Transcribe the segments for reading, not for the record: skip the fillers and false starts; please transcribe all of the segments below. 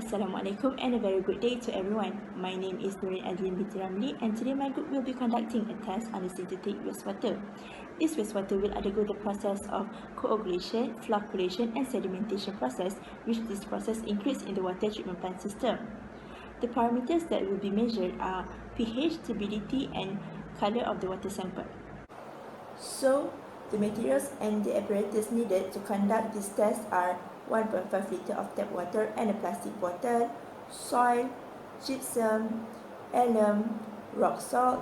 Assalamualaikum and a very good day to everyone. My name is Nurin Adlin binti Ramli and today my group will be conducting a test on the synthetic wastewater. This wastewater will undergo the process of coagulation, flocculation and sedimentation process, which this process includes in the water treatment plant system. The parameters that will be measured are pH, turbidity and color of the water sample. So, the materials and the apparatus needed to conduct this test are 1.5 liter of tap water and a plastic bottle, soil, gypsum, alum, rock salt,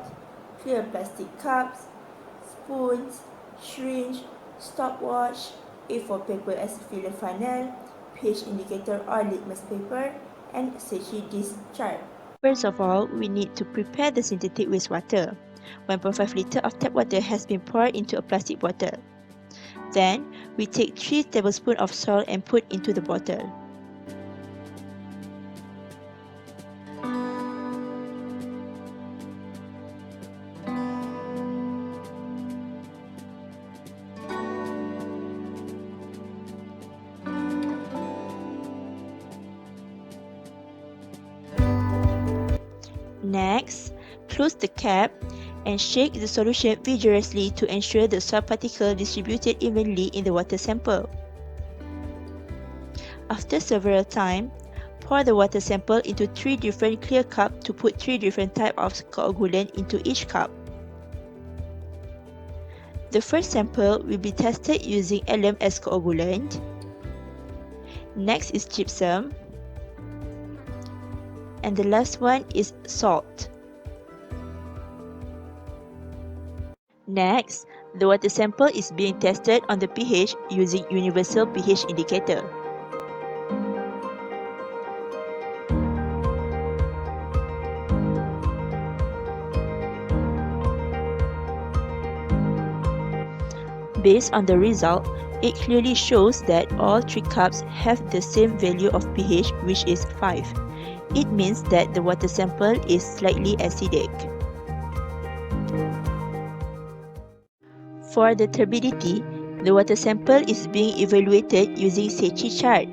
clear plastic cups, spoons, syringe, stopwatch, A4 paper as filler funnel, pH indicator or litmus paper, and Secchi disc chart. First of all, we need to prepare the synthetic wastewater. 1.5 liter of tap water has been poured into a plastic bottle. Then, we take 3 tablespoons of salt and put into the bottle. Next, close the cap and shake the solution vigorously to ensure the salt particles distributed evenly in the water sample. After several times, pour the water sample into 3 different clear cups to put 3 different types of coagulant into each cup. The first sample will be tested using alum as coagulant. Next is gypsum. And the last one is salt. Next, the water sample is being tested on the pH using universal pH indicator. Based on the result, it clearly shows that all 3 cups have the same value of pH, which is 5. It means that the water sample is slightly acidic. For the turbidity, the water sample is being evaluated using Secchi chart.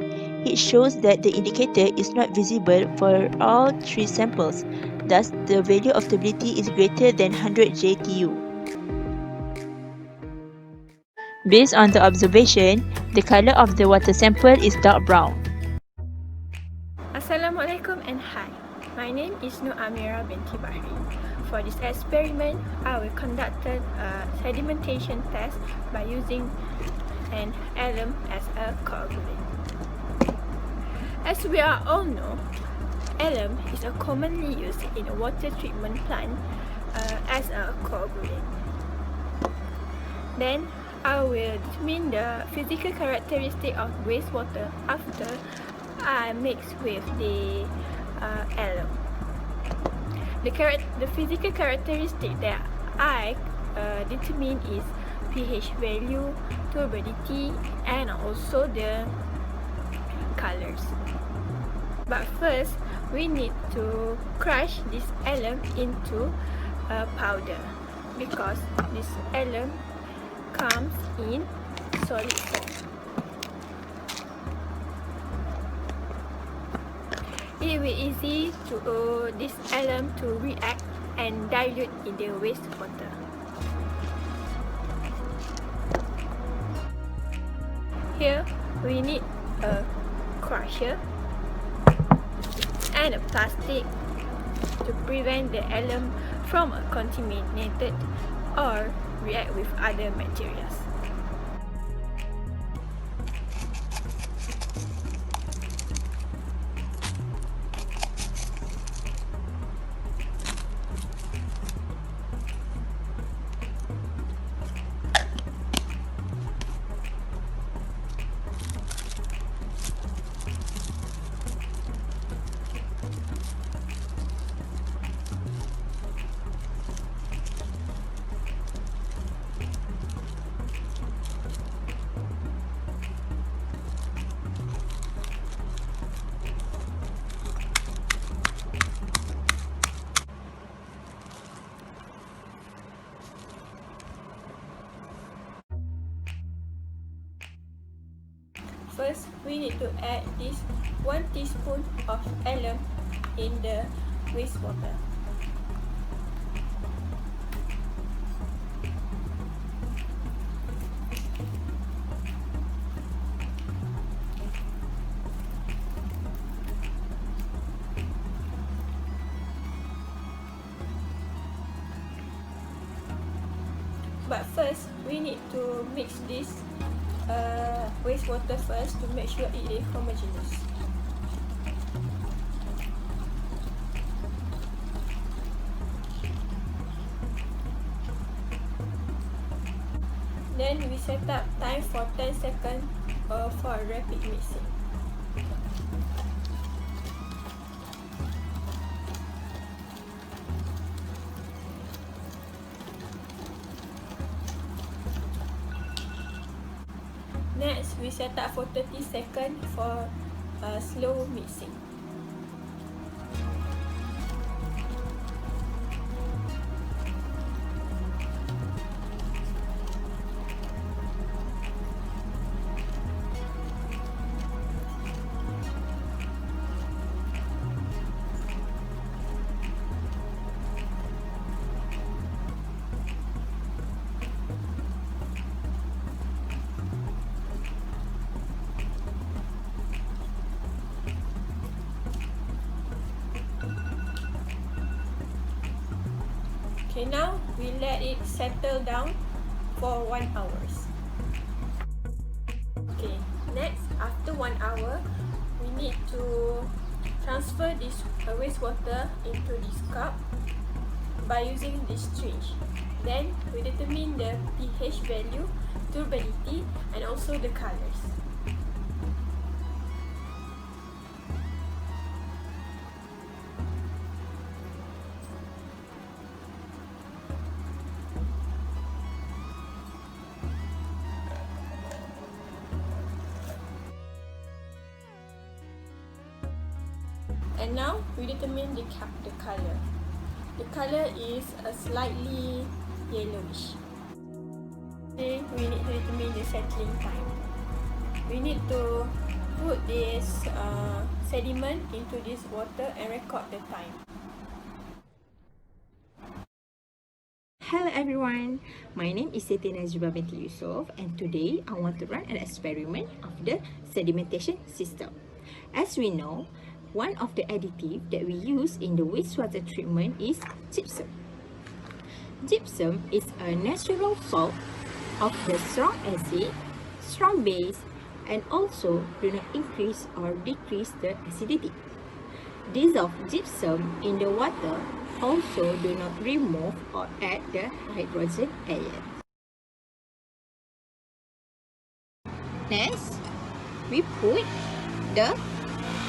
It shows that the indicator is not visible for all 3 samples, thus the value of turbidity is greater than 100 JTU. Based on the observation, the color of the water sample is dark brown. Assalamualaikum and hi. My name is Nur Amira binti Bahrin. For this experiment, I will conduct a sedimentation test by using an alum as a coagulant. As we all know, alum is commonly used in a water treatment plant as a coagulant. Then, I will determine the physical characteristic of wastewater after I mix with the alum. The physical characteristic that I determine is pH value, turbidity, and also the colors. But first, we need to crush this alum into a powder because this alum comes in solid form. It will be easy to this alum to react and dilute in the wastewater. Here we need a crusher and a plastic to prevent the alum from contaminated or react with other materials. first we need to add this 1 teaspoon of alum in the wastewater. But first, we need to mix this wastewater first to make sure it is homogeneous. Then we set up time for 10 seconds for rapid mixing. Next, we set up for 30 seconds for slow mixing. Okay, now we let it settle down for 1 hour. Okay, next, after 1 hour, we need to transfer this wastewater into this cup by using this syringe. Then we determine the pH value, turbidity, and also the colors. And now we determine the color. The color is a slightly yellowish. Then we need to determine the settling time. We need to put this sediment into this water and record the time. Hello everyone, my name is Siti Najibah binti Yussof, and today I want to run an experiment of the sedimentation system. As we know, one of the additives that we use in the wastewater treatment is gypsum. Gypsum is a natural salt of the strong acid, strong base, and also do not increase or decrease the acidity. Dissolve gypsum in the water also do not remove or add the hydrogen ion. Next, we put the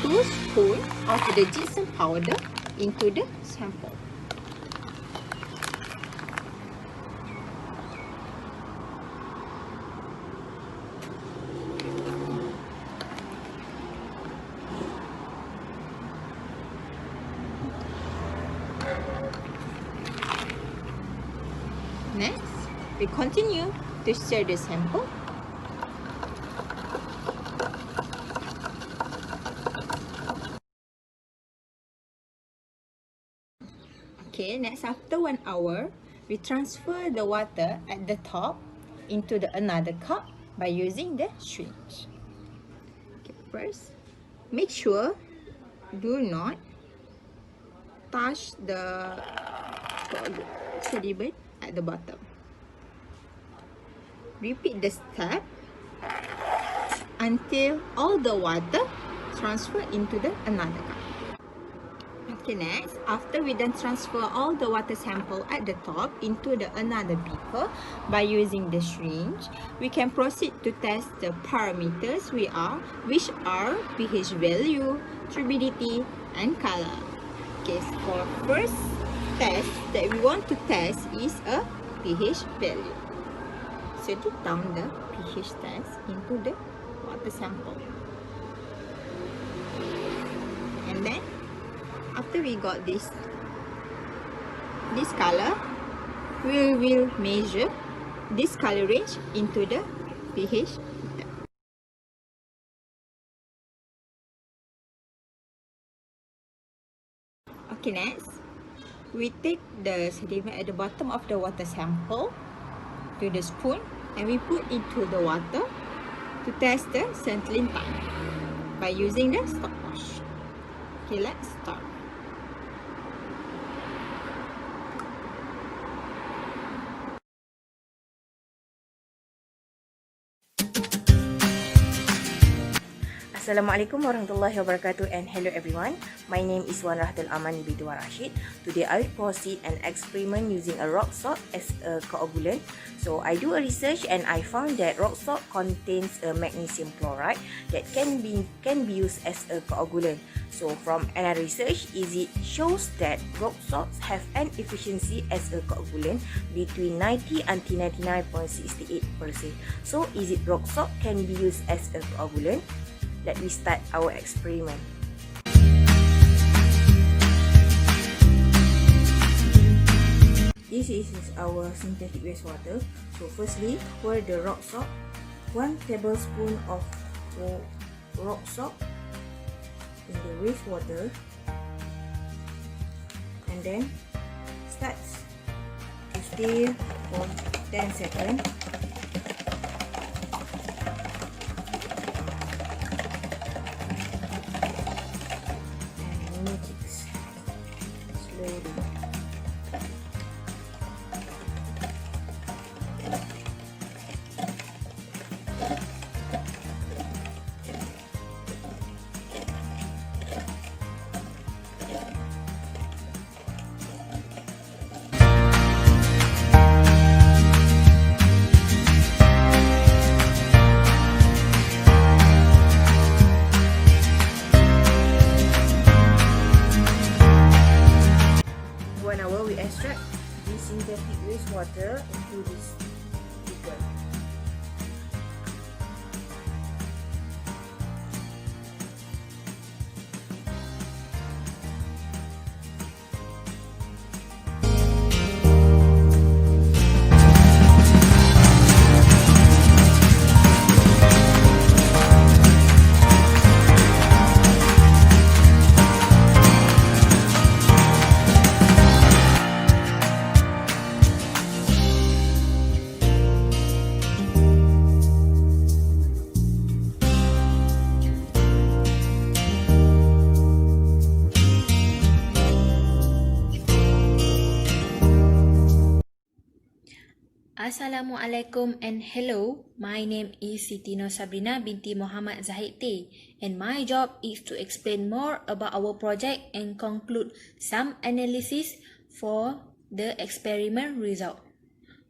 2 spoons of the gypsum powder into the sample. Next, we continue to stir the sample. Okay, next, after 1 hour, we transfer the water at the top into the another cup by using the syringe. Okay, first, make sure do not touch the sediment at the bottom. Repeat the step until all the water transfer into the another cup. Okay, next, after we then transfer all the water sample at the top into the another beaker by using the syringe, we can proceed to test the parameters which are pH value, turbidity, and color. Okay, so for first test that we want to test is a pH value. So take down the pH test into the water sample. And then after we got this color, we will measure this color range into the pH Okay, next, we take the sediment at the bottom of the water sample to the spoon and we put into the water to test the settling time by using the stopwatch. Okay, let's start. Assalamualaikum warahmatullahi wabarakatuh and hello everyone. My name is Wan Rahatul Amani binti Wan Rashid. Today I will proceed an experiment using a rock salt as a coagulant. So I do a research and I found that rock salt contains a magnesium chloride that can be used as a coagulant. So from another research, it shows that rock salts have an efficiency as a coagulant between 90 until 99.68%. So is it rock salt can be used as a coagulant? Let me start our experiment. This is our synthetic wastewater. So firstly, pour the rock salt, 1 tablespoon of rock salt in the wastewater, and then start to stir for 10 seconds. Extract this synthetic wastewater into this beaker. Assalamualaikum and hello. My name is Siti Sabrina binti Muhammad Zahid and my job is to explain more about our project and conclude some analysis for the experiment result.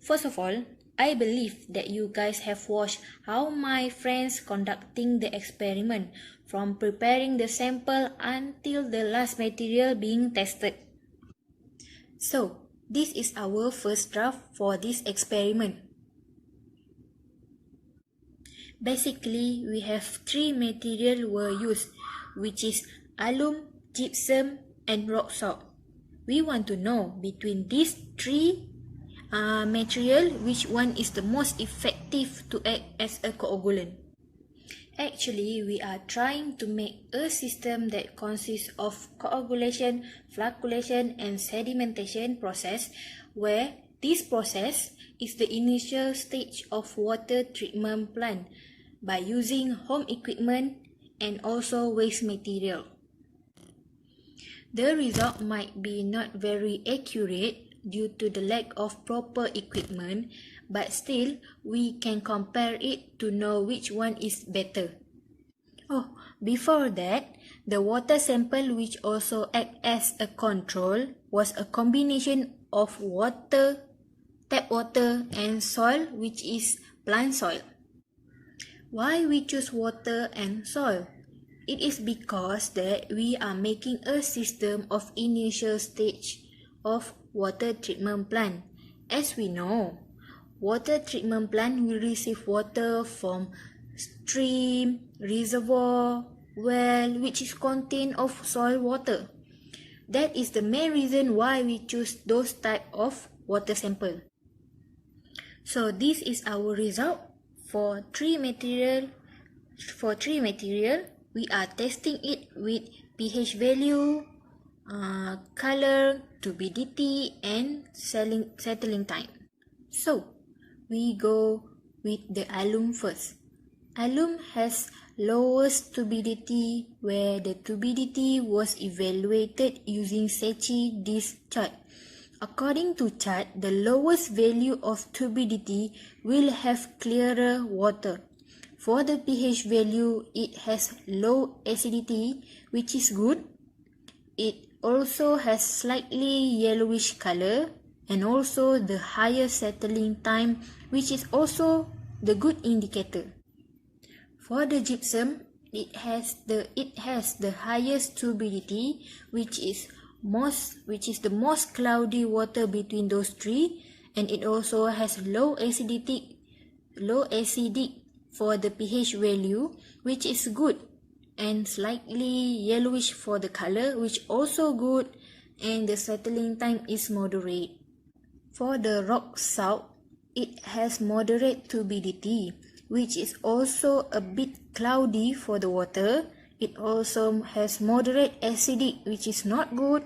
First of all, I believe that you guys have watched how my friends conducting the experiment from preparing the sample until the last material being tested. So, this is our first draft for this experiment. Basically, we have 3 materials were used, which is alum, gypsum and rock salt. We want to know between these 3 material which one is the most effective to act as a coagulant. Actually, we are trying to make a system that consists of coagulation, flocculation and sedimentation process, where this process is the initial stage of water treatment plant by using home equipment and also waste material. The result might be not very accurate due to the lack of proper equipment, but still we can compare it to know which one is better. Oh, before that, the water sample which also act as a control was a combination of water, tap water and soil, which is plant soil. Why we choose water and soil? It is because that we are making a system of initial stage of water treatment plant. As we know, water treatment plant will receive water from stream, reservoir, well, which is contained of soil water. That is the main reason why we choose those type of water sample. So this is our result for 3 material. For 3 material, we are testing it with pH value, color, turbidity, and settling time. So, we go with the alum first. Alum has lowest turbidity, where the turbidity was evaluated using Secchi this chart. According to chart, the lowest value of turbidity will have clearer water. For the pH value, it has low acidity, which is good. It also has slightly yellowish color, and also the higher settling time, which is also the good indicator. For the gypsum, it has the highest turbidity, which is the most cloudy water between those three, and it also has low acidic for the pH value, which is good, and slightly yellowish for the color, which also good, and the settling time is moderate. For the rock salt, it has moderate turbidity, which is also a bit cloudy for the water. It also has moderate acidic, which is not good,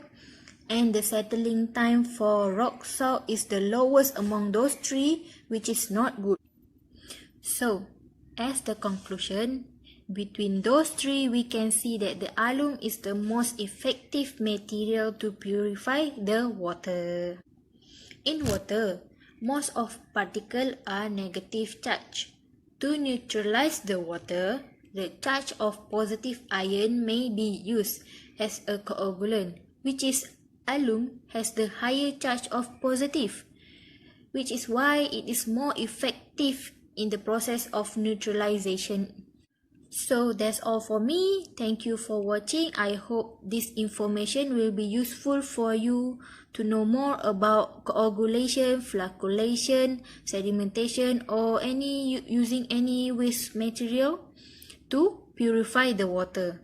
and the settling time for rock salt is the lowest among those three, which is not good. So, as the conclusion, between those three, we can see that the alum is the most effective material to purify the water. In water, most of particles are negative charge. To neutralize the water, the charge of positive ion may be used as a coagulant, which is alum has the higher charge of positive, which is why it is more effective in the process of neutralization. So that's all for me. Thank you for watching. I hope this information will be useful for you to know more about coagulation, flocculation, sedimentation, or using any waste material to purify the water.